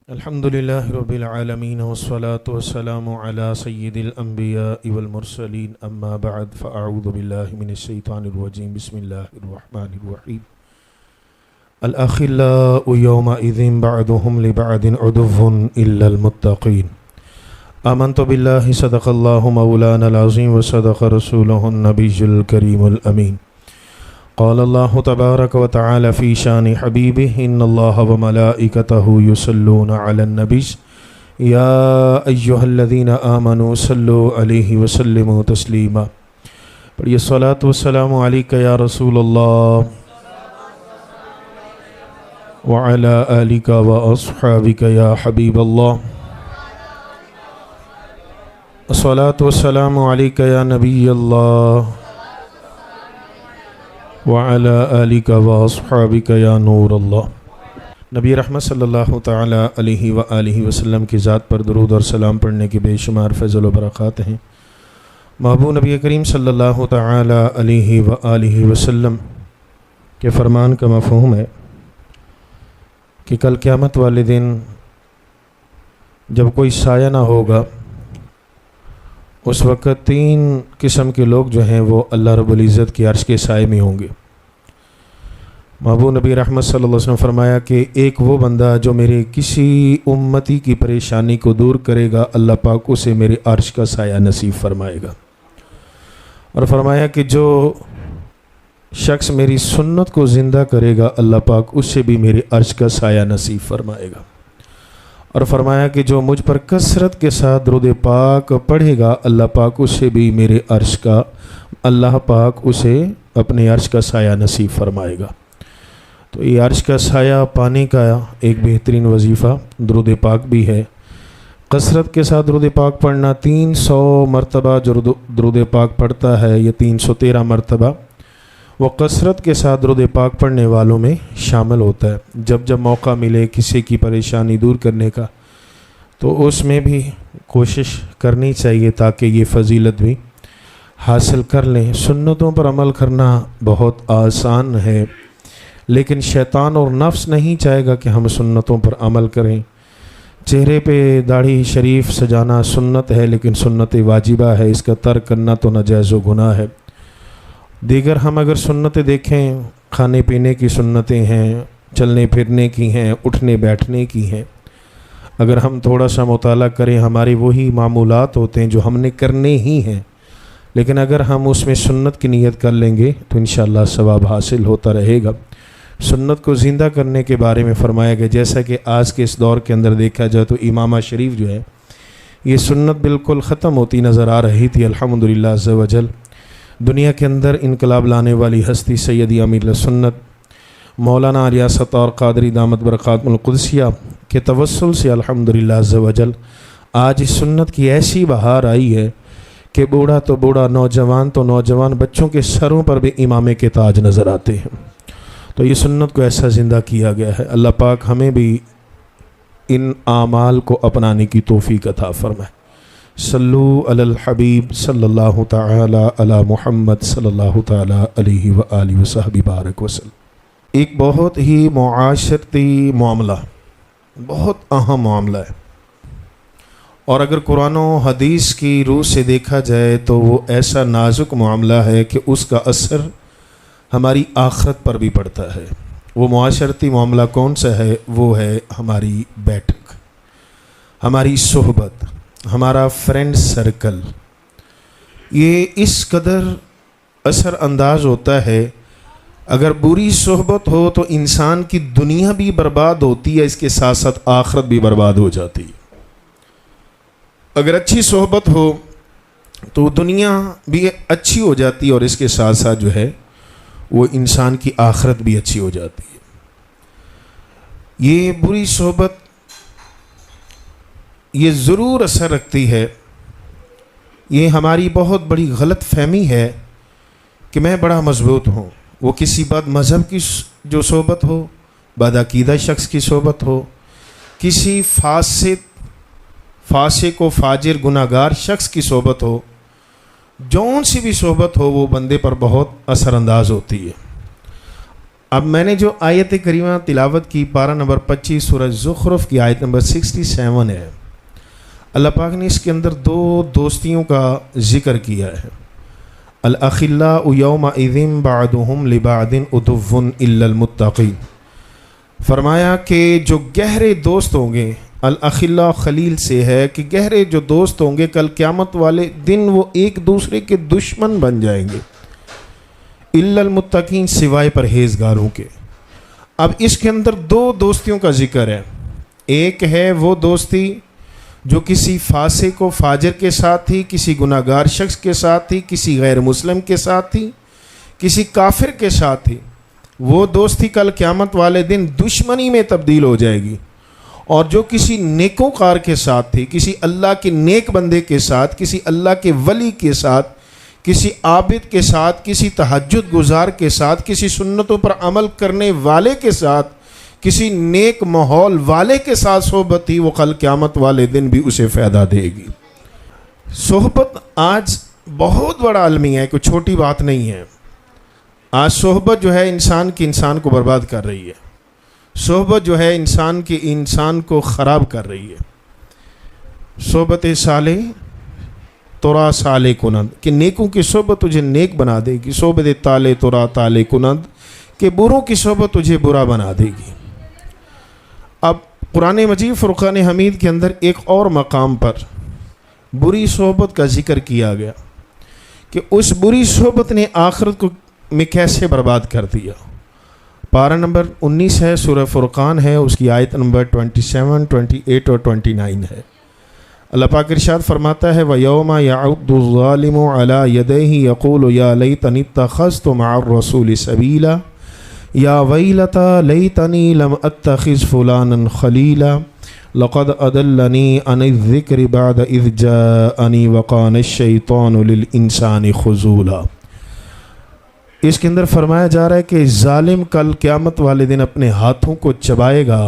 الحمد لله رب العالمين والصلاة والسلام على سيد الأنبياء والمرسلين أما بعد فأعوذ بالله من الشيطان الرجيم بسم الله الرحمن الرحيم الأخلاء يومئذ بعضهم لبعض عدو إلا المتقين آمنت بالله صدق الله مولانا العظيم وصدق رسوله النبي الكريم الأمين قال الله تبارك وتعالى في شان حبيبه إن الله وملائكته يصلون على النبي يا أيها الذين آمنوا صلوا عليه وسلموا تسليما پڑھیے الصلاة والسلام عليك يا رسول الله وعلى آلك وأصحابك يا حبيب الله الصلاة والسلام عليك يا نبي الله وعلى آلك وأصحابك يا نور اللہ۔ نبی رحمت صلی اللہ تعالیٰ علیہ وآلہ وسلم کی ذات پر درود اور سلام پڑھنے کے بے شمار فضل و برکات ہیں۔ محبوب نبی کریم صلی اللہ تعالیٰ علیہ وآلہ وسلم کے فرمان کا مفہوم ہے کہ کل قیامت والے دن جب کوئی سایہ نہ ہوگا اس وقت تین قسم کے لوگ جو ہیں وہ اللہ رب العزت کی عرش کے سائے میں ہوں گے۔ محبوب نبی رحمت صلی اللہ علیہ وسلم فرمایا کہ ایک وہ بندہ جو میرے کسی امتی کی پریشانی کو دور کرے گا اللہ پاک اسے میرے عرش کا سایہ نصیب فرمائے گا، اور فرمایا کہ جو شخص میری سنت کو زندہ کرے گا اللہ پاک اس سے بھی میرے عرش کا سایہ نصیب فرمائے گا، اور فرمایا کہ جو مجھ پر کثرت کے ساتھ درود پاک پڑھے گا اللہ پاک اس سے بھی میرے عرش کا اللہ پاک اسے اپنے عرش کا سایہ نصیب فرمائے گا۔ تو یہ عرش کا سایہ پانے کا ایک بہترین وظیفہ درود پاک بھی ہے۔ کثرت کے ساتھ درود پاک پڑھنا 300 مرتبہ جو درود پاک پڑھتا ہے یہ 313 مرتبہ وہ کثرت کے ساتھ درود پاک پڑھنے والوں میں شامل ہوتا ہے۔ جب جب موقع ملے کسی کی پریشانی دور کرنے کا تو اس میں بھی کوشش کرنی چاہیے تاکہ یہ فضیلت بھی حاصل کر لیں۔ سنتوں پر عمل کرنا بہت آسان ہے لیکن شیطان اور نفس نہیں چاہے گا کہ ہم سنتوں پر عمل کریں۔ چہرے پہ داڑھی شریف سجانا سنت ہے لیکن سنت واجبہ ہے، اس کا ترک کرنا تو ناجائز و گناہ ہے۔ دیگر ہم اگر سنتیں دیکھیں کھانے پینے کی سنتیں ہیں، چلنے پھرنے کی ہیں، اٹھنے بیٹھنے کی ہیں، اگر ہم تھوڑا سا مطالعہ کریں ہمارے وہی معمولات ہوتے ہیں جو ہم نے کرنے ہی ہیں، لیکن اگر ہم اس میں سنت کی نیت کر لیں گے تو انشاءاللہ ثواب حاصل ہوتا رہے گا۔ سنت کو زندہ کرنے کے بارے میں فرمایا گیا، جیسا کہ آج کے اس دور کے اندر دیکھا جائے تو امامہ شریف جو ہے یہ سنت بالکل ختم ہوتی نظر آ رہی تھی۔ الحمدللہ عز و جل دنیا کے اندر انقلاب لانے والی ہستی سیدی امیر سنت مولانا ریاست اور قادری دامت برکاتہ القدسیہ کے توسل سے الحمدللہ عز و جل آج اس سنت کی ایسی بہار آئی ہے کہ بوڑھا تو بوڑھا، نوجوان تو نوجوان، بچوں کے سروں پر بھی امامے کے تاج نظر آتے ہیں۔ تو یہ سنت کو ایسا زندہ کیا گیا ہے۔ اللہ پاک ہمیں بھی ان اعمال کو اپنانے کی توفیق عطا فرمائے۔ صلو علی الحبیب صلی اللہ تعالی علی محمد صلی اللہ تعالی علیہ وآلہ وصحبہ بارک وسلم۔ ایک بہت ہی معاشرتی معاملہ، بہت اہم معاملہ ہے، اور اگر قرآن و حدیث کی روح سے دیکھا جائے تو وہ ایسا نازک معاملہ ہے کہ اس کا اثر ہماری آخرت پر بھی پڑتا ہے۔ وہ معاشرتی معاملہ کون سا ہے؟ وہ ہے ہماری بیٹھک، ہماری صحبت، ہمارا فرینڈ سرکل۔ یہ اس قدر اثر انداز ہوتا ہے، اگر بری صحبت ہو تو انسان کی دنیا بھی برباد ہوتی ہے، اس کے ساتھ ساتھ آخرت بھی برباد ہو جاتی ہے۔ اگر اچھی صحبت ہو تو دنیا بھی اچھی ہو جاتی ہے اور اس کے ساتھ ساتھ جو ہے وہ انسان کی آخرت بھی اچھی ہو جاتی ہے۔ یہ بری صحبت یہ ضرور اثر رکھتی ہے۔ یہ ہماری بہت بڑی غلط فہمی ہے کہ میں بڑا مضبوط ہوں، وہ کسی بد مذہب کی جو صحبت ہو، بد عقیدہ شخص کی صحبت ہو، کسی فاسق و فاجر گناہگار شخص کی صحبت ہو، جون سی بھی صحبت ہو وہ بندے پر بہت اثر انداز ہوتی ہے۔ اب میں نے جو آیت کریمہ تلاوت کی پارہ نمبر 25 سورہ زخرف کی آیت نمبر 67 ہے، اللہ پاک نے اس کے اندر دو دوستیوں کا ذکر کیا ہے۔ الاخلاء یومئذ بعضهم لبعض عدو الا المتقین، فرمایا کہ جو گہرے دوست ہوں گے، الاخلاء خلیل سے ہے کہ گہرے جو دوست ہوں گے کل قیامت والے دن وہ ایک دوسرے کے دشمن بن جائیں گے، الا المتقین سوائے پرہیزگاروں کے۔ اب اس کے اندر دو دوستیوں کا ذکر ہے۔ ایک ہے وہ دوستی جو کسی فاسق و فاجر کے ساتھ تھی، کسی گناہ گار شخص کے ساتھ تھی، کسی غیر مسلم کے ساتھ تھی، کسی کافر کے ساتھ تھی، وہ دوستی کل قیامت والے دن دشمنی میں تبدیل ہو جائے گی۔ اور جو کسی نیکوکار کے ساتھ تھی، کسی اللہ کے نیک بندے کے ساتھ، کسی اللہ کے ولی کے ساتھ، کسی عابد کے ساتھ، کسی تہجد گزار کے ساتھ، کسی سنتوں پر عمل کرنے والے کے ساتھ، کسی نیک ماحول والے کے ساتھ صحبت تھی، وہ کل قیامت والے دن بھی اسے فائدہ دے گی۔ صحبت آج بہت بڑا المیہ ہے، کوئی چھوٹی بات نہیں ہے۔ آج صحبت جو ہے انسان کو برباد کر رہی ہے، صحبت جو ہے انسان کو خراب کر رہی ہے۔ صحبت صالح ترا صالح کنند، کہ نیکوں کی صحبت تجھے نیک بنا دے گی، صحبت طالع ترا طالع کنند، کہ بروں کی صحبت تجھے برا بنا دے گی۔ اب قرآن مجید فرقان حمید کے اندر ایک اور مقام پر بری صحبت کا ذکر کیا گیا کہ اس بری صحبت نے آخرت کو میں کیسے برباد کر دیا۔ پارہ نمبر 19 ہے، سورہ فرقان ہے، اس کی آیت نمبر 27، 28 اور 29 ہے۔ اللہ پاک ارشاد فرماتا ہے وَيَوْمَ يَعُضُّ الظَّالِمُ عَلَى يَدَيْهِ يَقُولُ يَا لَيْتَنِي اتَّخَذْتُ مَعَ الرَّسُولِ سَبِيلًا يَا وَيْلَتَىٰ لَيْتَنِي لَمْ أَتَّخِذْ فُلَانًا خَلِيلًا لَقَدْ أَضَلَّنِي عَنِ الذِّكْرِ بَعْدَ إِذْ جَاءَنِي وَكَانَ الشَّيْطَانُ لِلْإِنسَانِ خُذُولًا۔ اس کے اندر فرمایا جا رہا ہے کہ ظالم کل قیامت والے دن اپنے ہاتھوں کو چبائے گا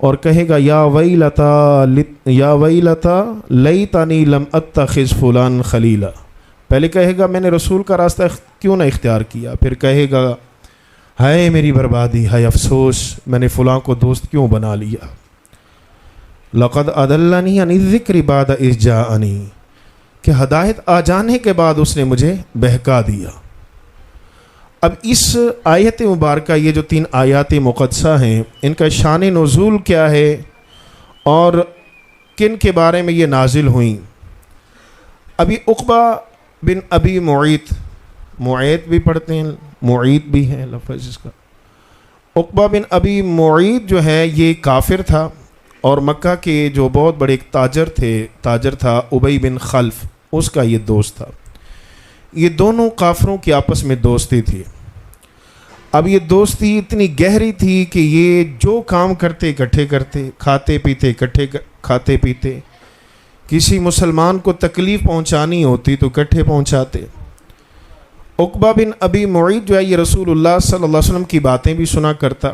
اور کہے گا یا ویلتا لیتنی لم اتخذ فلان خلیلا۔ پہلے کہے گا میں نے رسول کا راستہ کیوں نہ اختیار کیا، پھر کہے گا ہائے میری بربادی، ہائے افسوس، میں نے فلاں کو دوست کیوں بنا لیا۔ لقد اضلنی عن الذکر بعد اذ جاءنی، کہ ہدایت آ جانے کے بعد اس نے مجھے بہکا دیا۔ اب اس آیت مبارکہ، یہ جو 3 آیات مقدسہ ہیں، ان کا شان نزول کیا ہے اور کن کے بارے میں یہ نازل ہوئیں۔ ابھی عقبہ بن ابی معیط بھی پڑھتے ہیں، معیط بھی ہے لفظ اس کا۔ عقبہ بن ابی معیط جو ہے یہ کافر تھا، اور مکہ کے جو بہت بڑے ایک تاجر تھا ابی بن خلف، اس کا یہ دوست تھا۔ یہ دونوں کافروں کی آپس میں دوستی تھی۔ اب یہ دوستی اتنی گہری تھی کہ یہ جو کام کرتے اکٹھے کرتے، کھاتے پیتے اکٹھے کھاتے پیتے، کسی مسلمان کو تکلیف پہنچانی ہوتی تو اکٹھے پہنچاتے۔ عقبہ بن ابی معیط جو ہے یہ رسول اللہ صلی اللہ علیہ وسلم کی باتیں بھی سنا کرتا،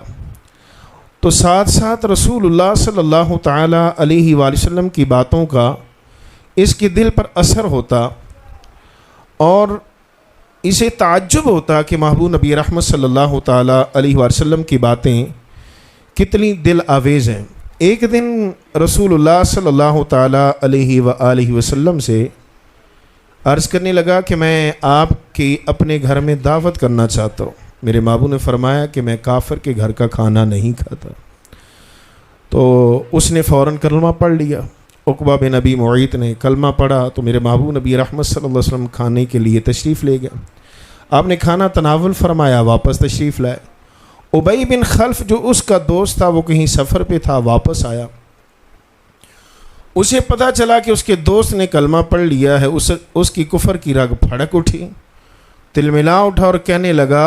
تو ساتھ ساتھ رسول اللہ صلی اللہ تعالیٰ علیہ وآلہ وسلم کی باتوں کا اس کے دل پر اثر ہوتا، اور اسے تعجب ہوتا کہ محبوب نبی رحمت صلی اللہ تعالیٰ علیہ وسلم کی باتیں کتنی دل آویز ہیں۔ ایک دن رسول اللہ صلی اللہ تعالیٰ علیہ وآلہ وسلم سے عرض کرنے لگا کہ میں آپ کی اپنے گھر میں دعوت کرنا چاہتا ہوں۔ میرے محبوب نے فرمایا کہ میں کافر کے گھر کا کھانا نہیں کھاتا۔ تو اس نے فوراً کلمہ پڑھ لیا۔ عقبہ بن ابی معیط نے کلمہ پڑھا تو میرے محبوب نبی رحمت صلی اللہ علیہ وسلم کھانے کے لیے تشریف لے گئے۔ آپ نے کھانا تناول فرمایا، واپس تشریف لائے۔ ابی بن خلف جو اس کا دوست تھا، وہ کہیں سفر پہ تھا، واپس آیا، اسے پتہ چلا کہ اس کے دوست نے کلمہ پڑھ لیا ہے۔ اس کی کفر کی رگ پھڑک اٹھی، تلملا اٹھا اور کہنے لگا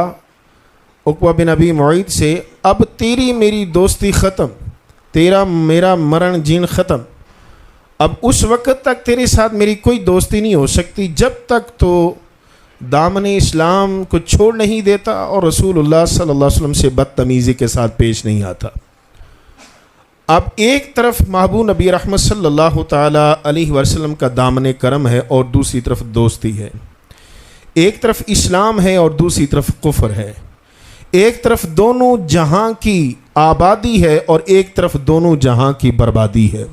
عقبہ بن ابی معیط سے، اب تیری میری دوستی ختم، تیرا میرا مرن جین ختم، اب اس وقت تک تیرے ساتھ میری کوئی دوستی نہیں ہو سکتی جب تک تو دامن اسلام کو چھوڑ نہیں دیتا اور رسول اللہ صلی اللہ علیہ وسلم سے بدتمیزی کے ساتھ پیش نہیں آتا۔ اب ایک طرف محبوب نبی رحمت صلی اللہ تعالیٰ علیہ وسلم کا دامن کرم ہے اور دوسری طرف دوستی ہے، ایک طرف اسلام ہے اور دوسری طرف کفر ہے، ایک طرف دونوں جہاں کی آبادی ہے اور ایک طرف دونوں جہاں کی بربادی ہے.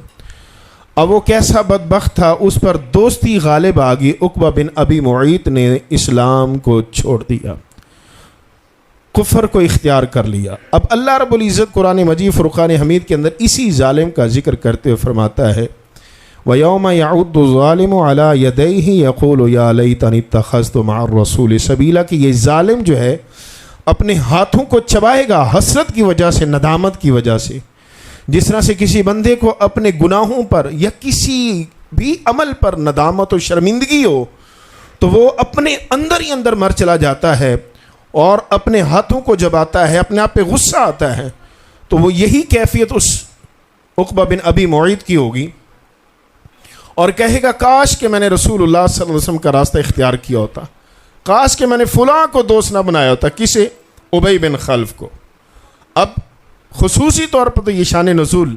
اب وہ کیسا بدبخت تھا، اس پر دوستی غالب آ گئی. عقبہ بن ابی معیط نے اسلام کو چھوڑ دیا، کفر کو اختیار کر لیا. اب اللہ رب العزت قرآن مجید فرقان حمید کے اندر اسی ظالم کا ذکر کرتے ہوئے فرماتا ہے وَيَوْمَ يَعُضُّ الظَّالِمُ عَلَى يَدَيْهِ يَقُولُ يَا لَيْتَنِي اتَّخَذْتُ مَعَ الرَّسُولِ سَبِيلًا، کہ یہ ظالم جو ہے اپنے ہاتھوں کو چبائے گا حسرت کی وجہ سے، ندامت کی وجہ سے. جس طرح سے کسی بندے کو اپنے گناہوں پر یا کسی بھی عمل پر ندامت و شرمندگی ہو تو وہ اپنے اندر ہی اندر مر چلا جاتا ہے اور اپنے ہاتھوں کو جب آتا ہے، اپنے آپ پہ غصہ آتا ہے، تو وہ یہی کیفیت اس عقبہ بن ابی معیط کی ہوگی اور کہے گا کاش کہ میں نے رسول اللہ صلی اللہ علیہ وسلم کا راستہ اختیار کیا ہوتا، کاش کہ میں نے فلاں کو دوست نہ بنایا ہوتا. کسے؟ ابی بن خلف کو. اب خصوصی طور پر تو یہ شان نزول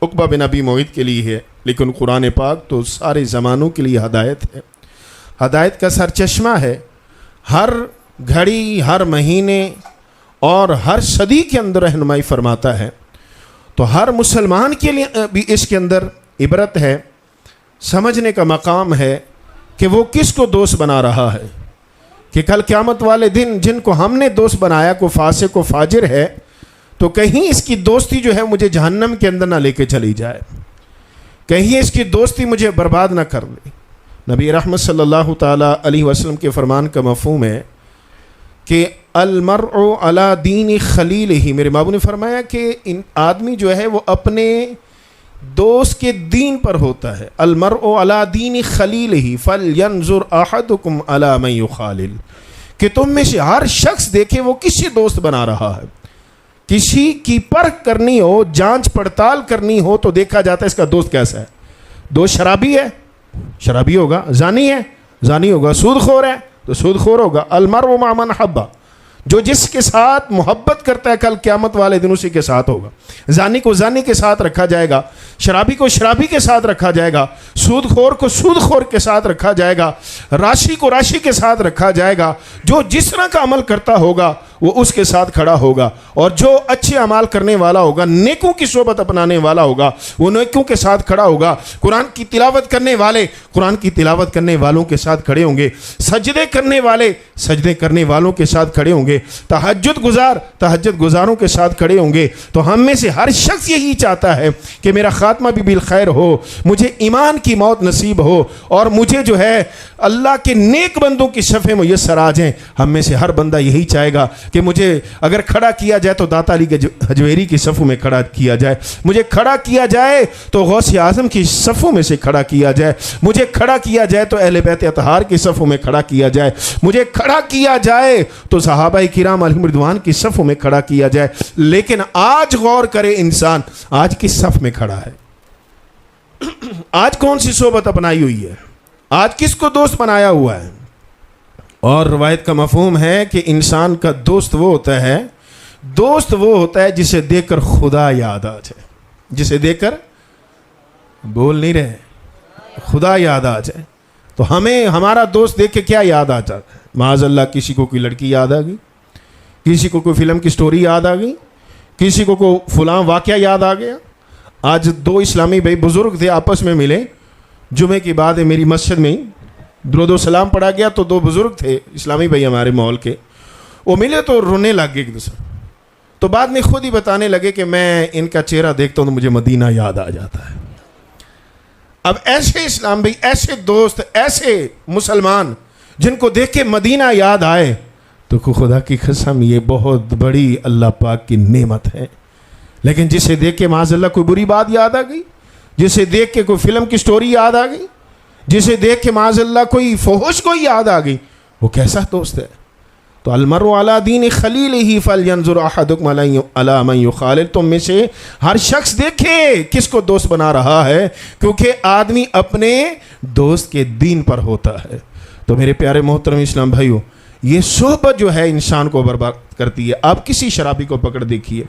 عقبہ بن ابی معیط کے لیے ہے، لیکن قرآن پاک تو سارے زمانوں کے لیے ہدایت ہے، ہدایت کا سرچشمہ ہے. ہر گھڑی، ہر مہینے اور ہر صدی کے اندر رہنمائی فرماتا ہے. تو ہر مسلمان کے لیے بھی اس کے اندر عبرت ہے، سمجھنے کا مقام ہے کہ وہ کس کو دوست بنا رہا ہے، کہ کل قیامت والے دن جن کو ہم نے دوست بنایا کو فاسق و فاجر ہے، تو کہیں اس کی دوستی جو ہے مجھے جہنم کے اندر نہ لے کے چلی جائے، کہیں اس کی دوستی مجھے برباد نہ کر دے. نبی رحمت صلی اللہ تعالیٰ علیہ وسلم کے فرمان کا مفہوم ہے کہ المرء علی دین خلیلہ. میرے بابو نے فرمایا کہ آدمی جو ہے وہ اپنے دوست کے دین پر ہوتا ہے. المرء علی دین خلیلہ فلینظر احدکم علی من یخالل، کہ تم میں سے ہر شخص دیکھے وہ کسی دوست بنا رہا ہے. کسی کی پرکھ کرنی ہو، جانچ پڑتال کرنی ہو تو دیکھا جاتا ہے اس کا دوست کیسا ہے. دوست شرابی ہے، شرابی ہوگا. زانی ہے، زانی ہوگا. سود خور ہے تو سود خور ہوگا. المرء مع من حب، جو جس کے ساتھ محبت کرتا ہے کل قیامت والے دن اسی کے ساتھ ہوگا. زانی کو زانی کے ساتھ رکھا جائے گا، شرابی کو شرابی کے ساتھ رکھا جائے گا، سود خور کو سود خور کے ساتھ رکھا جائے گا، راشی کو راشی کے ساتھ رکھا جائے گا. جو جس طرح کا عمل کرتا ہوگا وہ اس کے ساتھ کھڑا ہوگا، اور جو اچھے اعمال کرنے والا ہوگا، نیکوں کی صحبت اپنانے والا ہوگا، وہ نیکوں کے ساتھ کھڑا ہوگا. قرآن کی تلاوت کرنے والے قرآن کی تلاوت کرنے والوں کے ساتھ کھڑے ہوں گے، سجدے کرنے والے سجدے کرنے والوں کے ساتھ کھڑے ہوں گے، تہجد گزار تہجد گزاروں کے ساتھ کھڑے ہوں گے. تو ہم میں سے ہر شخص یہی چاہتا ہے کہ میرا خاتمہ بھی بالخیر ہو، مجھے ایمان کی موت نصیب ہو، اور مجھے جو ہے اللہ کے نیک بندوں کی صفیں میسر آ جائیں. ہم میں سے ہر بندہ یہی چاہے گا کہ مجھے اگر کھڑا کیا جائے تو داتا علی کے حجویری کی صفوں میں کھڑا کیا جائے، مجھے کھڑا کیا جائے تو غوث اعظم کی صفوں میں سے کھڑا کیا جائے، مجھے کھڑا کیا جائے تو اہل بیت اطہار کی صفوں میں کھڑا کیا جائے، مجھے کھڑا کیا جائے تو صحابہ کرام علیہم رضوان کی صفوں میں کھڑا کیا جائے. لیکن آج غور کرے انسان آج کس صف میں کھڑا ہے؟ آج کون سی صحبت اپنائی ہوئی ہے؟ آج کس کو دوست بنایا ہوا ہے؟ اور روایت کا مفہوم ہے کہ انسان کا دوست وہ ہوتا ہے جسے دیکھ کر خدا یاد آ جائے. جسے دیکھ کر بول نہیں رہے، خدا یاد آ جائے. تو ہمیں ہمارا دوست دیکھ کے کیا یاد آ جاتا ہے؟ معاذ اللہ کسی کو کوئی لڑکی یاد آ گئی، کسی کو کوئی فلم کی سٹوری یاد آ گئی، کسی کو کوئی فلاں واقعہ یاد آ گیا. آج دو اسلامی بھائی بزرگ تھے، آپس میں ملے جمعے کی بعد میری مسجد میں درود و سلام پڑھا گیا. تو دو بزرگ تھے اسلامی بھائی ہمارے ماحول کے، وہ ملے تو رونے لگ گئے ایک دوسرے. تو بعد میں خود ہی بتانے لگے کہ میں ان کا چہرہ دیکھتا ہوں تو مجھے مدینہ یاد آ جاتا ہے. اب ایسے اسلام بھائی، ایسے دوست، ایسے مسلمان جن کو دیکھ کے مدینہ یاد آئے تو خدا کی قسم یہ بہت بڑی اللہ پاک کی نعمت ہے. لیکن جسے دیکھ کے معاذ اللہ کوئی بری بات یاد آ گئی، جسے دیکھ کے کوئی فلم کی سٹوری یاد آ گئی، جسے دیکھ کے معاذ اللہ کوئی فحش کوئی یاد آ گئی، وہ کیسا دوست ہے؟ تو المرء علی دین خلیلہ فلینظر احدکم علی من یخالل. تم میں سے ہر شخص دیکھے کس کو دوست بنا رہا ہے، کیونکہ آدمی اپنے دوست کے دین پر ہوتا ہے. تو میرے پیارے محترم اسلام بھائیو، یہ صحبت جو ہے انسان کو برباد کرتی ہے. آپ کسی شرابی کو پکڑ دیکھیے،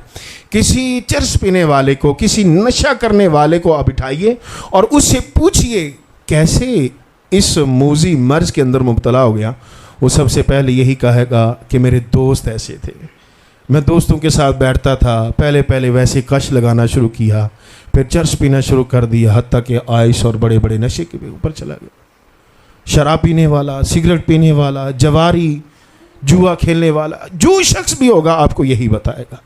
کسی چرس پینے والے کو، کسی نشہ کرنے والے کو آپ اٹھائیے اور اس سے پوچھئے کیسے اس موذی مرض کے اندر مبتلا ہو گیا. وہ سب سے پہلے یہی کہے گا کہ میرے دوست ایسے تھے، میں دوستوں کے ساتھ بیٹھتا تھا، پہلے پہلے ویسے کش لگانا شروع کیا، پھر چرس پینا شروع کر دیا، حتیٰ کہ آئس اور بڑے بڑے نشے کے بھی اوپر چلا گیا۔ شراب پینے والا، سگریٹ پینے والا، جواری، جوا کھیلنے والا، جو شخص بھی ہوگا آپ کو یہی بتائے گا۔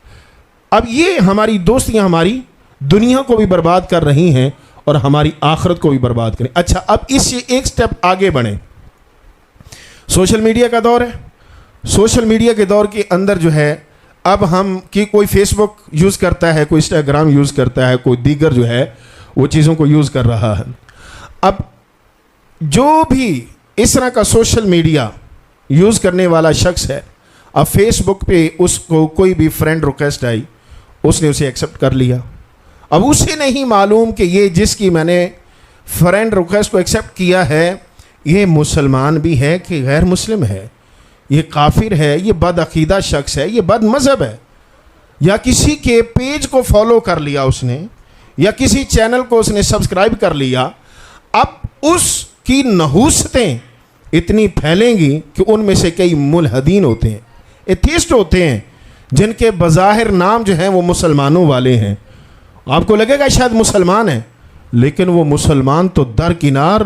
اب یہ ہماری دوستیاں ہماری دنیا کو بھی برباد کر رہی ہیں اور ہماری آخرت کو بھی برباد کریں۔ اچھا، اب اس سے ایک سٹیپ آگے بڑھیں۔ سوشل میڈیا کا دور ہے، سوشل میڈیا کے دور کے اندر جو ہے اب ہم کہ کوئی فیس بک یوز کرتا ہے، کوئی انسٹاگرام یوز کرتا ہے، کوئی دیگر جو ہے وہ چیزوں کو یوز کر رہا ہے۔ اب جو بھی اس طرح کا سوشل میڈیا یوز کرنے والا شخص ہے، اب فیس بک پہ اس کو کوئی بھی فرینڈ ریکویسٹ آئی، اس نے اسے ایکسیپٹ کر لیا۔ اب اسے نہیں معلوم کہ یہ جس کی میں نے فرینڈ ریکویسٹ کو ایکسیپٹ کیا ہے یہ مسلمان بھی ہے کہ غیر مسلم ہے، یہ کافر ہے، یہ بد عقیدہ شخص ہے، یہ بد مذہب ہے، یا کسی کے پیج کو فالو کر لیا اس نے، یا کسی چینل کو اس نے سبسکرائب کر لیا۔ اب اس کی نحوستیں اتنی پھیلیں گی کہ ان میں سے کئی ملحدین ہوتے ہیں، ایتھیسٹ ہوتے ہیں، جن کے بظاہر نام جو ہیں وہ مسلمانوں والے ہیں۔ آپ کو لگے گا شاید مسلمان ہیں، لیکن وہ مسلمان تو درکنار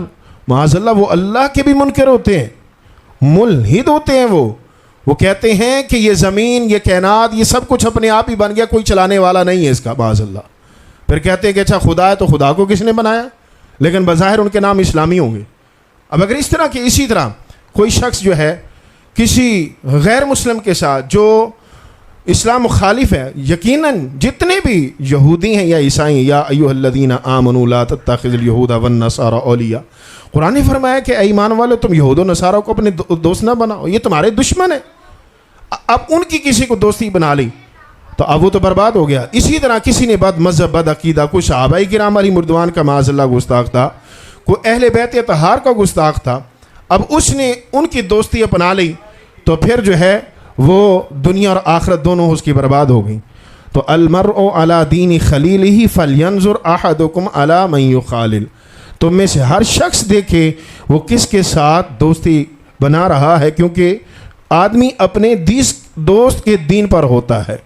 معاذ اللہ وہ اللہ کے بھی منکر ہوتے ہیں، ملحد ہوتے ہیں۔ وہ کہتے ہیں کہ یہ زمین، یہ کائنات، یہ سب کچھ اپنے آپ ہی بن گیا، کوئی چلانے والا نہیں ہے اس کا، معاذ اللہ۔ پھر کہتے ہیں کہ اچھا خدا ہے تو خدا کو کس نے بنایا، لیکن بظاہر ان کے نام اسلامی ہوں گے۔ اب اگر اس طرح اسی طرح کوئی شخص جو ہے کسی غیر مسلم کے ساتھ جو اسلام مخالف ہے، یقیناً جتنے بھی یہودی ہیں یا عیسائی ہیں، یا ایھا الذین آمنوا لا تتخذوا اليہود والنصارى اولیاء، قرآن نے فرمایا کہ اے ایمان والو تم یہود و نصارہ کو اپنے دوست نہ بناؤ، یہ تمہارے دشمن ہیں۔ اب ان کی کسی کو دوستی بنا لی تو اب وہ تو برباد ہو گیا۔ اسی طرح کسی نے بد مذہب، بد عقیدہ، کوئی صحابہ کرام علی مردوان کا معاذ اللہ گستاخ تھا، کوئی اہل بیت اطہار کا گستاخ تھا، اب اس نے ان کی دوستی اپنا لی تو پھر جو ہے وہ دنیا اور آخرت دونوں اس کی برباد ہو گئی۔ تو المرء علی دین خلیلہ فلینظر احدکم علی من یخالل، تم میں سے ہر شخص دیکھے وہ کس کے ساتھ دوستی بنا رہا ہے، کیونکہ آدمی اپنے دوست کے دین پر ہوتا ہے۔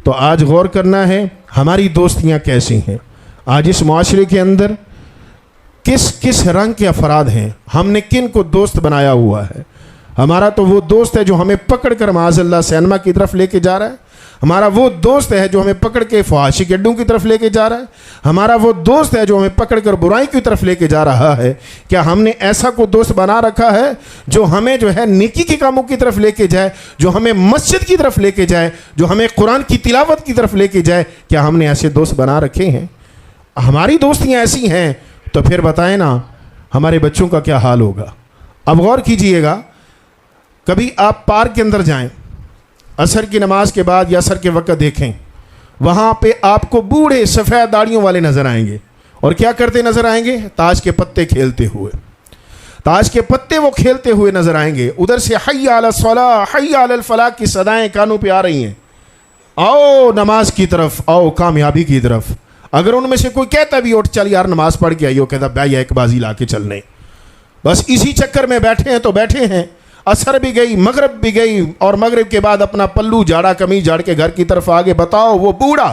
تو آج غور کرنا ہے ہماری دوستیاں کیسی ہیں، آج اس معاشرے کے اندر کس کس رنگ کے افراد ہیں، ہم نے کن کو دوست بنایا ہوا ہے۔ ہمارا تو وہ دوست ہے جو ہمیں پکڑ کر معاذ اللہ سینما کی طرف لے کے جا رہا ہے، ہمارا وہ دوست ہے جو ہمیں پکڑ کے فحاشی کے اڈوں کی طرف لے کے جا رہا ہے، ہمارا وہ دوست ہے جو ہمیں پکڑ کر برائی کی طرف لے کے جا رہا ہے۔ کیا ہم نے ایسا کوئی دوست بنا رکھا ہے جو ہمیں جو ہے نیکی کے کاموں کی طرف لے کے جائے، جو ہمیں مسجد کی طرف لے کے جائے، جو ہمیں قرآن کی تلاوت کی طرف لے کے جائے؟ کیا ہم نے ایسے دوست بنا رکھے ہیں؟ ہماری دوستیاں ایسی ہیں تو پھر بتائیں نا ہمارے بچوں کا کیا حال ہوگا۔ اب غور کیجئے گا، کبھی آپ پارک کے اندر جائیں، عصر کی نماز کے بعد یا عصر کے وقت دیکھیں، وہاں پہ آپ کو بوڑھے سفید داڑھیوں والے نظر آئیں گے، اور کیا کرتے نظر آئیں گے؟ تاش کے پتے کھیلتے ہوئے، تاش کے پتے وہ کھیلتے ہوئے نظر آئیں گے۔ ادھر سے حی علی الصلاۃ، حی علی الفلاح کی صدائیں کانوں پہ آ رہی ہیں، آؤ نماز کی طرف، آؤ کامیابی کی طرف۔ اگر ان میں سے کوئی کہتا بھی اٹھ چل یار نماز پڑھ کے آئیو، کہتا بھائی ایک بازی لا کے چلنے، بس اسی چکر میں بیٹھے ہیں تو بیٹھے ہیں۔ عصر بھی گئی، مغرب بھی گئی، اور مغرب کے بعد اپنا پلو جاڑا قمیض جاڑ کے گھر کی طرف آگے۔ بتاؤ وہ بوڑھا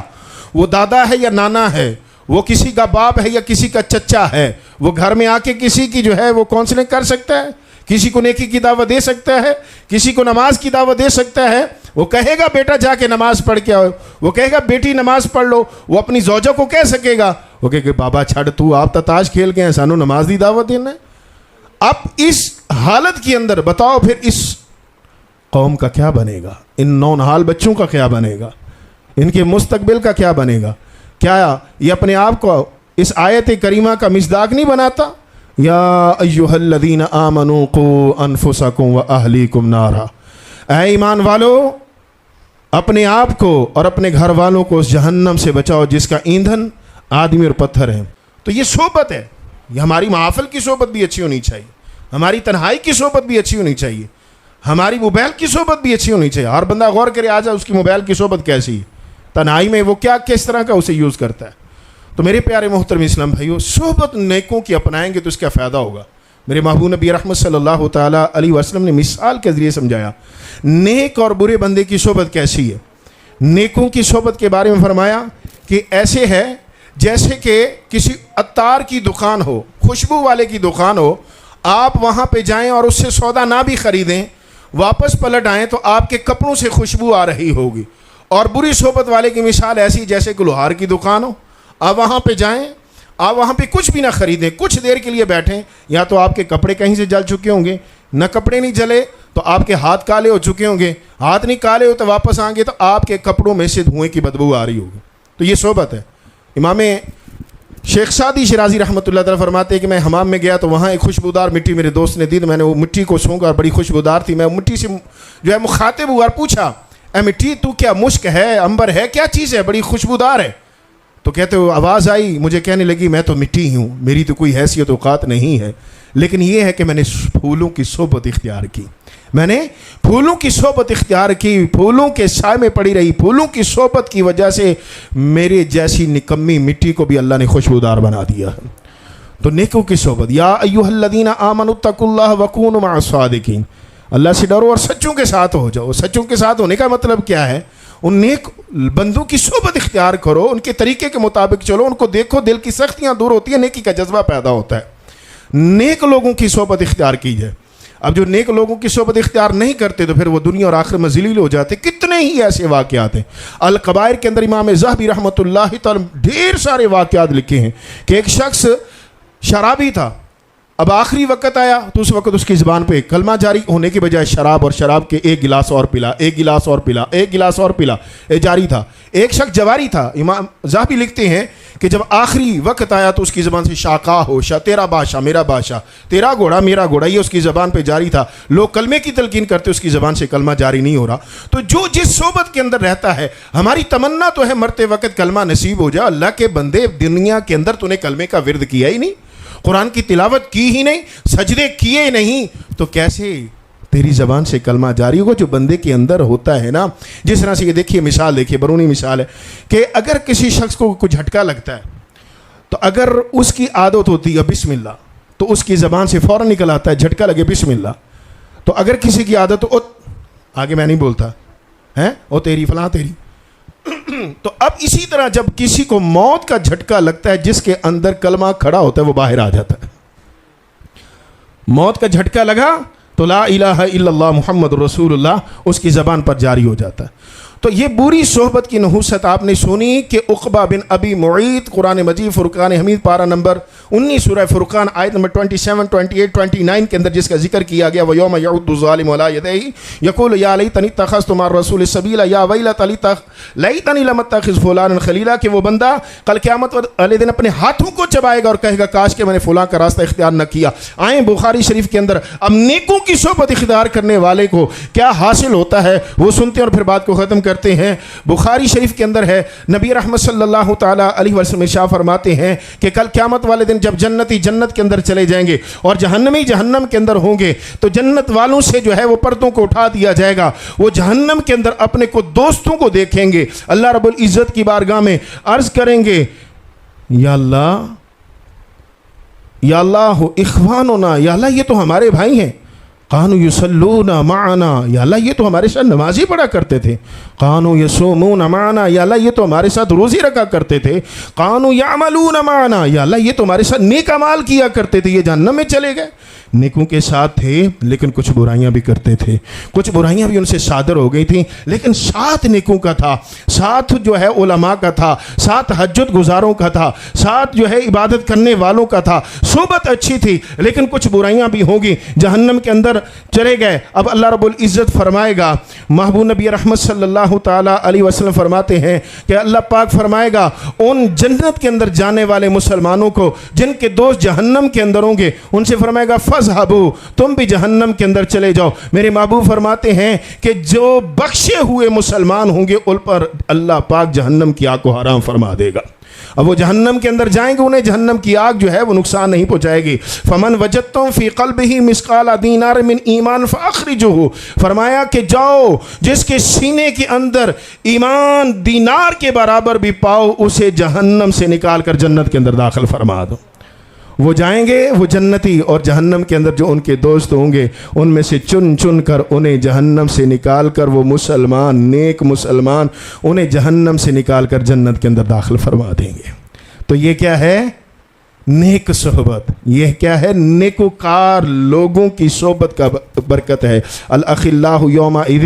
وہ دادا ہے یا نانا ہے، وہ کسی کا باپ ہے یا کسی کا چچا ہے؟ وہ گھر میں آ کے کسی کی جو ہے وہ کونسلنگ کر سکتا ہے، کسی کو نیکی کی دعوت دے سکتا ہے، کسی کو نماز کی دعوت دے سکتا ہے؟ وہ کہے گا بیٹا جا کے نماز پڑھ کے آؤ، وہ کہے گا بیٹی نماز پڑھ لو، وہ اپنی زوجہ کو کہہ سکے گا، وہ کہے گا بابا چھڑ تو آپ تاش کھیل کے ہیں، سانو نماز دی دعوت دینا ہے۔ اب اس حالت کے اندر بتاؤ پھر اس قوم کا کیا بنے گا، ان نونہال بچوں کا کیا بنے گا، ان کے مستقبل کا کیا بنے گا؟ کیا یہ اپنے آپ کو اس آیت کریمہ کا مصداق نہیں بناتا؟ یا ایھا الذین آمنوا قوا انفسکم واہلیکم نارا، اے ایمان والو اپنے آپ کو اور اپنے گھر والوں کو اس جہنم سے بچاؤ جس کا ایندھن آدمی اور پتھر ہے۔ تو یہ صحبت ہے، یہ ہماری محافل کی صحبت بھی اچھی ہونی چاہیے، ہماری تنہائی کی صحبت بھی اچھی ہونی چاہیے، ہماری موبائل کی صحبت بھی اچھی ہونی چاہیے۔ ہر بندہ غور کرے آ جائے اس کی موبائل کی صحبت کیسی ہے، تنہائی میں وہ کیا کس طرح کا اسے یوز کرتا ہے۔ تو میرے پیارے محترم اسلام بھائیو، صحبت نیکوں کی اپنائیں گے تو اس کا فائدہ ہوگا۔ میرے محبوب نبی رحمت صلی اللہ تعالیٰ علیہ وسلم نے مثال کے ذریعے سمجھایا نیک اور برے بندے کی صحبت کیسی ہے۔ نیکوں کی صحبت کے بارے میں فرمایا کہ ایسے ہے جیسے کہ کسی عطار کی دکان ہو، خوشبو والے کی دکان ہو، آپ وہاں پہ جائیں اور اس سے سودا نہ بھی خریدیں، واپس پلٹ آئیں تو آپ کے کپڑوں سے خوشبو آ رہی ہوگی۔ اور بری صحبت والے کی مثال ایسی جیسے کہ لوہار کی دکان ہو، آپ وہاں پہ جائیں، آپ وہاں پہ کچھ بھی نہ خریدیں، کچھ دیر کے لیے بیٹھیں، یا تو آپ کے کپڑے کہیں سے جل چکے ہوں گے، نہ کپڑے نہیں جلے تو آپ کے ہاتھ کالے ہو چکے ہوں گے، ہاتھ نہیں کالے ہو تو واپس آئیں گے تو آپ کے کپڑوں میں سے دھوئیں کی بدبو آ رہی ہوگی۔ تو یہ صحبت ہے۔ امام شیخ سعدی شرازی رحمۃ اللہ تعالیٰ فرماتے ہیں کہ میں حمام میں گیا تو وہاں ایک خوشبودار مٹی میرے دوست نے دی، تو میں نے وہ مٹی کو سونگا، بڑی خوشبودار تھی۔ میں مٹی سے جو ہے مخاطب ہوا اور پوچھا، اے مٹی تو کیا مشک ہے، عنبر ہے، کیا چیز ہے، بڑی خوشبودار ہے؟ تو کہتے ہو آواز آئی، مجھے کہنے لگی میں تو مٹی ہوں، میری تو کوئی حیثیت اوقات نہیں ہے، لیکن یہ ہے کہ میں نے پھولوں کی صحبت اختیار کی، میں نے پھولوں کی صحبت اختیار کی، پھولوں کے سائے میں پڑی رہی، پھولوں کی صحبت کی وجہ سے میرے جیسی نکمی مٹی کو بھی اللہ نے خوشبودار بنا دیا۔ تو نیکوں کی صحبت، یا ایھا الذین آمنوا اتقوا اللہ وکونوا مع الصادقین، اللہ سے ڈرو اور سچوں کے ساتھ ہو جاؤ۔ سچوں کے ساتھ ہونے کا مطلب کیا ہے؟ ان نیک بندوں کی صحبت اختیار کرو، ان کے طریقے کے مطابق چلو، ان کو دیکھو، دل کی سختیاں دور ہوتی ہیں، نیکی کا جذبہ پیدا ہوتا ہے۔ نیک لوگوں کی صحبت اختیار کیجیے۔ اب جو نیک لوگوں کی صحبت اختیار نہیں کرتے تو پھر وہ دنیا اور آخرت میں ذلیل ہو جاتے۔ کتنے ہی ایسے واقعات ہیں، الکبائر کے اندر امام ذہبی رحمۃ اللہ تعالی ڈھیر سارے واقعات لکھے ہیں کہ ایک شخص شرابی تھا، اب آخری وقت آیا تو اس وقت اس کی زبان پہ کلمہ جاری ہونے کے بجائے شراب اور شراب کے ایک گلاس اور پلا، ایک گلاس اور پلا، ایک گلاس اور پلا، یہ جاری تھا۔ ایک شخص جواری تھا، امام ذہبی لکھتے ہیں کہ جب آخری وقت آیا تو اس کی زبان سے شاقا ہو، تیرا بادشاہ میرا بادشاہ، تیرا گھوڑا میرا گھوڑا، یہ اس کی زبان پہ جاری تھا۔ لوگ کلمے کی تلقین کرتے، اس کی زبان سے کلمہ جاری نہیں ہو رہا۔ تو جو جس صحبت کے اندر رہتا ہے، ہماری تمنا تو ہے مرتے وقت کلمہ نصیب ہو جائے۔ اللہ کے بندے، دنیا کے اندر تو نے کلمے کا ورد کیا ہی نہیں، قرآن کی تلاوت کی ہی نہیں، سجدے کیے نہیں، تو کیسے تیری زبان سے کلمہ جاری ہوگا؟ جو بندے کے اندر ہوتا ہے نا، جس طرح سے یہ دیکھیے مثال، دیکھیے برونی مثال ہے کہ اگر کسی شخص کو کوئی جھٹکا لگتا ہے تو اگر اس کی عادت ہوتی ہے بسم اللہ، تو اس کی زبان سے فوراً نکل آتا ہے جھٹکا لگے بسم اللہ۔ تو اگر کسی کی عادت ہو آگے میں نہیں بولتا ہے او تیری فلاں تیری، تو اب اسی طرح جب کسی کو موت کا جھٹکا لگتا ہے، جس کے اندر کلمہ کھڑا ہوتا ہے وہ باہر آ جاتا ہے۔ موت کا جھٹکا لگا تو لا الہ الا اللہ محمد رسول اللہ اس کی زبان پر جاری ہو جاتا ہے۔ تو یہ بری صحبت کی نحوست آپ نے سنی کہ عقبہ بن ابی معیط، قرآن مجید فرقان حمید پارہ نمبر 19 سورہ فرقان آیت نمبر 27، 28، 29 کے اندر جس کا ذکر کیا گیا، وَيَوْمَ يَعُضُّ الظَّالِمُ عَلَىٰ يَدَيْهِ يَقُولُ يَا لَيْتَنِي اتَّخَذْتُ مَعَ الرَّسُولِ سَبِيلًا يَا وَيْلَتَىٰ لَيْتَنِي لَمْ أَتَّخِذْ فُلَانًا خَلِيلًا، کہ وہ بندہ کل قیامت والے دن اپنے ہاتھوں کو چبائے گا اور کہے گا کاش کہ میں نے فلاں کا راستہ اختیار نہ کیا۔ آئیں بخاری شریف کے اندر اب نیکوں کی صحبت اختیار کرنے والے کو کیا حاصل ہوتا ہے وہ سنتے ہیں اور پھر بات کو ختم کرتے ہیں۔ بخاری شریف کے اندر ہے، نبی رحمت صلی اللہ تعالیٰ علیہ وسلم ارشاد فرماتے ہیں کہ کل قیامت والے دن جب جنتی جنت کے اندر چلے جائیں گے اور جہنمی جہنم کے اندر ہوں گے تو جنت والوں سے جو ہے وہ پردوں کو اٹھا دیا جائے گا، وہ جہنم کے اندر اپنے کو دوستوں کو دیکھیں گے، اللہ رب العزت کی بارگاہ میں عرض کریں گے یا اللہ یا اللہ اخواننا، یا اللہ یہ تو ہمارے بھائی ہیں، قانوا یصلون معنا، یا اللہ یہ تو ہمارے ساتھ نمازی پڑھا کرتے تھے، قانوا یصومون معنا، یا اللہ یہ تو ہمارے ساتھ روزی رکھا کرتے تھے، قانوا یعملون معنا، یا اللہ یہ تو ہمارے ساتھ نیک اعمال کیا کرتے تھے، یہ جہنم میں چلے گئے۔ نیکوں کے ساتھ تھے لیکن کچھ برائیاں بھی کرتے تھے، کچھ برائیاں بھی ان سے صادر ہو گئی تھیں، لیکن ساتھ نیکوں کا تھا، ساتھ جو ہے علماء کا تھا، ساتھ تہجد گزاروں کا تھا، ساتھ جو ہے عبادت کرنے والوں کا تھا، صحبت اچھی تھی لیکن کچھ برائیاں بھی ہوں گی، جہنم کے اندر چلے گئے۔ اب اللہ رب العزت فرمائے گا، محبوب نبی رحمت صلی اللہ تعالیٰ علیہ وسلم فرماتے ہیں کہ اللہ پاک فرمائے گا ان جنت کے اندر جانے والے مسلمانوں کو جن کے دوست جہنم کے اندر ہوں گے، ان سے فرمائے گا فَاذْهَبُوا، تم بھی جہنم کے اندر چلے جاؤ۔ میرے محبوب فرماتے ہیں کہ جو بخشے ہوئے مسلمان ہوں گے ان پر اللہ پاک جہنم کی آگ کو حرام فرما دے گا۔ اب وہ جہنم کے اندر جائیں گے، انہیں جہنم کی آگ جو ہے وہ نقصان نہیں پہنچائے گی۔ فمن وجدتم فی قلبہ مثقال دینار من ایمان فاخرجوہ، فرمایا کہ جاؤ جس کے سینے کے اندر ایمان دینار کے برابر بھی پاؤ اسے جہنم سے نکال کر جنت کے اندر داخل فرما دو۔ وہ جائیں گے وہ جنتی، اور جہنم کے اندر جو ان کے دوست ہوں گے ان میں سے چن چن کر انہیں جہنم سے نکال کر وہ مسلمان، نیک مسلمان، انہیں جہنم سے نکال کر جنت کے اندر داخل فرما دیں گے۔ تو یہ کیا ہے؟ نیک صحبت، یہ کیا ہے؟ نیکوکار لوگوں کی صحبت کا برکت ہے۔ الاخلاء یومئذ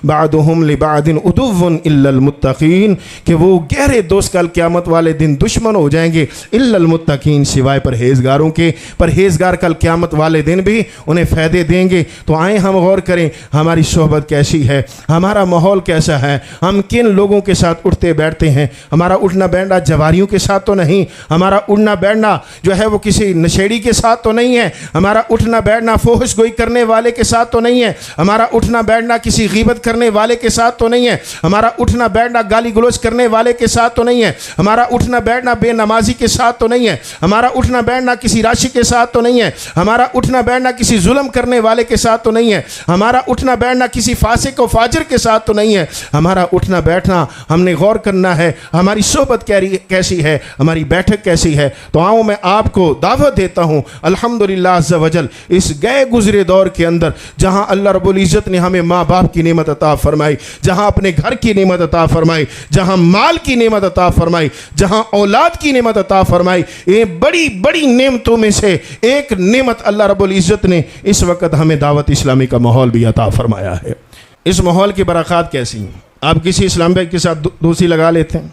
بعضهم لبعض عدو الا المتقین، کہ وہ گہرے دوست کل قیامت والے دن دشمن ہو جائیں گے، الا المتقین، سوائے پرہیزگاروں کے۔ پرہیزگار کل قیامت والے دن بھی انہیں فائدے دیں گے۔ تو آئیں ہم غور کریں ہماری صحبت کیسی ہے، ہمارا ماحول کیسا ہے، ہم کن لوگوں کے ساتھ اٹھتے بیٹھتے ہیں۔ ہمارا اٹھنا بیٹھنا جواریوں کے ساتھ تو نہیں، ہمارا اٹھنا بیٹھنا جو ہے وہ کسی نشیڑی کے ساتھ تو نہیں ہے، ہمارا اٹھنا بیٹھنا فحش گوئی کرنے والے کے ساتھ تو نہیں ہے، ہمارا اٹھنا بیٹھنا کسی غیبت کرنے والے کے ساتھ تو نہیں ہے، ہمارا اٹھنا بیٹھنا گالی گلوچ کرنے والے کے ساتھ تو نہیں ہے، ہمارا اٹھنا بیٹھنا بے نمازی کے ساتھ تو نہیں ہے، ہمارا اٹھنا بیٹھنا کسی راشی کے ساتھ تو نہیں ہے، ہمارا اٹھنا بیٹھنا کسی ظلم کرنے والے کے ساتھ تو نہیں ہے، ہمارا اٹھنا بیٹھنا کسی فاسق و فاجر کے ساتھ تو نہیں ہے۔ ہمارا اٹھنا بیٹھنا ہم نے غور کرنا ہے، ہماری صحبت کیسی ہے، ہماری بیٹھک کیسی ہے۔ تو آؤں میں آپ کو دعوت دیتا ہوں الحمدللہ عز وجل اس گئے گزرے دور کے اندر جہاں اللہ رب العزت نے ہمیں ماں باپ کی نعمت عطا فرمائی، جہاں اپنے گھر کی نعمت عطا فرمائی، جہاں مال کی نعمت عطا فرمائی، جہاں اولاد کی نعمت عطا فرمائی، یہ بڑی بڑی نعمتوں میں سے ایک نعمت اللہ رب العزت نے اس وقت ہمیں دعوت اسلامی کا ماحول بھی عطا فرمایا ہے۔ اس ماحول کی برکات کیسی ہیں؟ آپ کسی اسلام بھائی کے ساتھ دوستی لگا لیتے ہیں،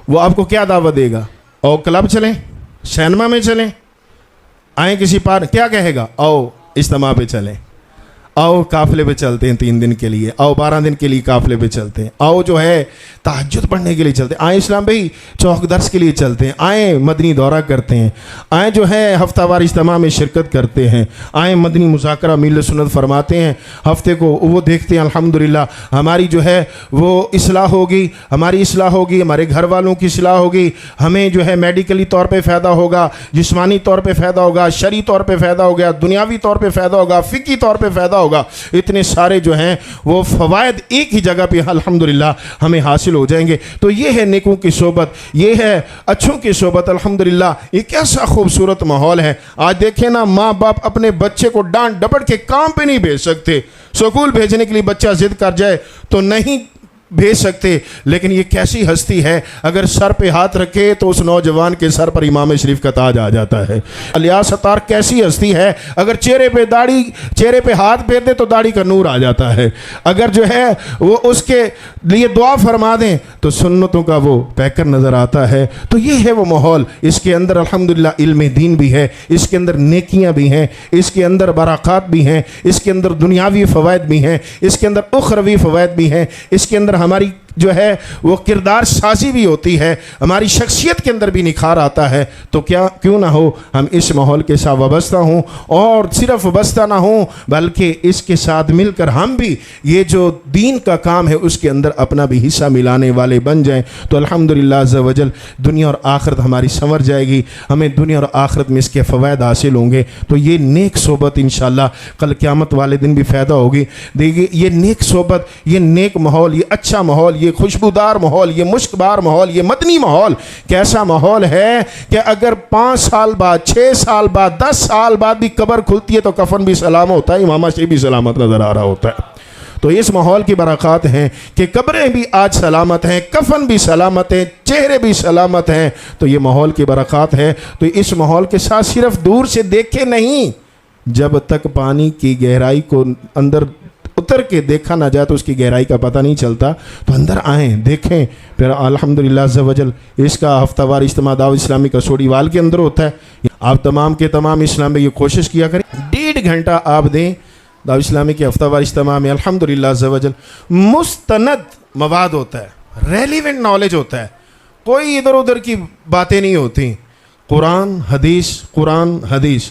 وہ آپ کو کیا دعوت دے گا؟ او کلب چلیں، سینما میں چلیں، آئیں کسی پارک، کیا کہے گا؟ آؤ اجتماع پہ چلیں، آؤ قافلے پہ چلتے ہیں 3 دن کے لیے، آؤ 12 دن کے لیے قافلے پہ چلتے ہیں، آؤ جو ہے تہجد پڑھنے کے لیے چلتے ہیں، آئیں اسلام بھائی چوک درس کے لیے چلتے ہیں، آئیں مدنی دورہ کرتے ہیں، آئیں جو ہے ہفتہ وار اجتماع میں شرکت کرتے ہیں، آئیں مدنی مذاکرہ میل سنت فرماتے ہیں، ہفتے کو وہ دیکھتے ہیں الحمدللہ ہماری جو ہے وہ اصلاح ہوگی، ہماری اصلاح ہوگی، ہمارے گھر والوں کی اصلاح ہوگی، ہمیں جو ہے میڈیکلی طور پہ فائدہ ہوگا، جسمانی طور پہ فائدہ ہوگا، شرعی طور پہ فائدہ ہوگا، دنیاوی طور پہ فائدہ ہوگا، فقہی طور پہ فائدہ ہوگا۔ اتنے سارے جو ہیں وہ فوائد ایک ہی جگہ پہ الحمدللہ ہمیں حاصل ہو جائیں گے۔ تو یہ ہے نیکوں کی صحبت، یہ ہے اچھوں کی صحبت الحمدللہ۔ یہ کیسا خوبصورت ماحول ہے۔ آج دیکھیں نا، ماں باپ اپنے بچے کو ڈانٹ ڈپٹ کے کام پہ نہیں بھیج سکتے، سکول بھیجنے کے لیے بچہ ضد کر جائے تو نہیں بھیج سکتے، لیکن یہ کیسی ہستی ہے، اگر سر پہ ہاتھ رکھے تو اس نوجوان کے سر پر امام شریف کا تاج آ جاتا ہے۔ الیاس ستار کیسی ہستی ہے، اگر چہرے پہ ہاتھ پھیر دے تو داڑھی کا نور آ جاتا ہے، اگر جو ہے وہ اس کے لیے دعا فرما دیں تو سنتوں کا وہ پیکر نظر آتا ہے۔ تو یہ ہے وہ ماحول، اس کے اندر الحمدللہ علم دین بھی ہے، اس کے اندر نیکیاں بھی ہیں، اس کے اندر برکات بھی ہیں، اس کے اندر دنیاوی فوائد بھی ہیں، اس کے اندر اخروی فوائد بھی ہیں، اس کے اندر ہماری جو ہے وہ کردار سازی بھی ہوتی ہے، ہماری شخصیت کے اندر بھی نکھار آتا ہے۔ تو کیوں نہ ہو ہم اس ماحول کے ساتھ وابستہ ہوں، اور صرف وابستہ نہ ہوں بلکہ اس کے ساتھ مل کر ہم بھی یہ جو دین کا کام ہے اس کے اندر اپنا بھی حصہ ملانے والے بن جائیں۔ تو الحمدللہ عز وجل دنیا اور آخرت ہماری سنور جائے گی، ہمیں دنیا اور آخرت میں اس کے فوائد حاصل ہوں گے۔ تو یہ نیک صحبت انشاءاللہ کل قیامت والے دن بھی فائدہ ہوگی۔ دیکھیے یہ نیک صحبت، یہ نیک ماحول، یہ اچھا ماحول، یہ خوشبودار ماحول، یہ مشکبار ماحول، یہ مدنی ماحول کیسا ماحول ہے کہ اگر 5 سال بعد، 6 سال بعد، 10 سال بعد بھی قبر کھلتی ہے تو کفن بھی سلام ہوتا ہے، امامہ شریف بھی سلامت نظر آ رہا ہوتا ہے۔ تو اس ماحول کی برکات ہیں کہ قبریں بھی آج سلامت ہیں، کفن بھی سلامت ہیں، چہرے بھی سلامت ہیں۔ تو یہ ماحول کی برکات ہے۔ تو اس ماحول کے ساتھ صرف دور سے دیکھے نہیں، جب تک پانی کی گہرائی کو اندر اتر کے دیکھا نہ جائے تو اس کی گہرائی کا پتہ نہیں چلتا۔ تو اندر آئیں، دیکھیں، پھر الحمدللہ عز وجل اس کا ہفتہ وار اجتماع دعوت اسلامی کا سوڑی وال کے اندر ہوتا ہے۔ آپ تمام کے تمام اسلام میں یہ کوشش کیا کریں، 1.5 گھنٹہ آپ دیں دعوت اسلامی کے ہفتہ وار اجتماع میں۔ الحمدللہ عز وجل مستند مواد ہوتا ہے، ریلیونٹ نالج ہوتا ہے، کوئی ادھر ادھر کی باتیں نہیں ہوتی، قرآن حدیث، قرآن حدیث،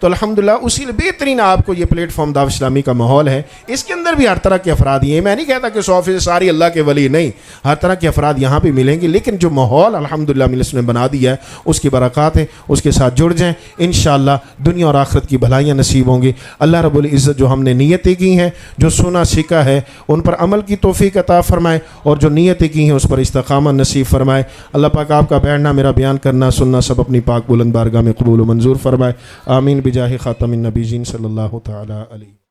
تو الحمدللہ اسی لیے بہترین آپ کو یہ پلیٹ فارم دعوت اسلامی کا ماحول ہے. اس کے اندر بھی ہر طرح کے افراد ہیں. میں نہیں کہتا کہ 100% ساری اللہ کے ولی نہیں, ہر طرح کے افراد یہاں پہ ملیں گے, لیکن جو ماحول الحمدللہ مجلس نے بنا دیا ہے اس کی برکات ہیں, اس کے ساتھ جڑ جائیں, انشاءاللہ دنیا اور آخرت کی بھلائیاں نصیب ہوں گی. اللہ رب العزت جو ہم نے نیتیں کی ہیں, جو سنا سیکھا ہے, ان پر عمل کی توفیق عطا فرمائے, اور جو نیتیں کی ہیں اس پر استقامت نصیب فرمائے. اللہ پاک آپ کا بیٹھنا, میرا بیان کرنا, سننا سب اپنی پاک بلند بارگاہ میں قبول و منظور فرمائے. آمین بجاہ خاتم النبیین صلی اللہ تعالی علیہ.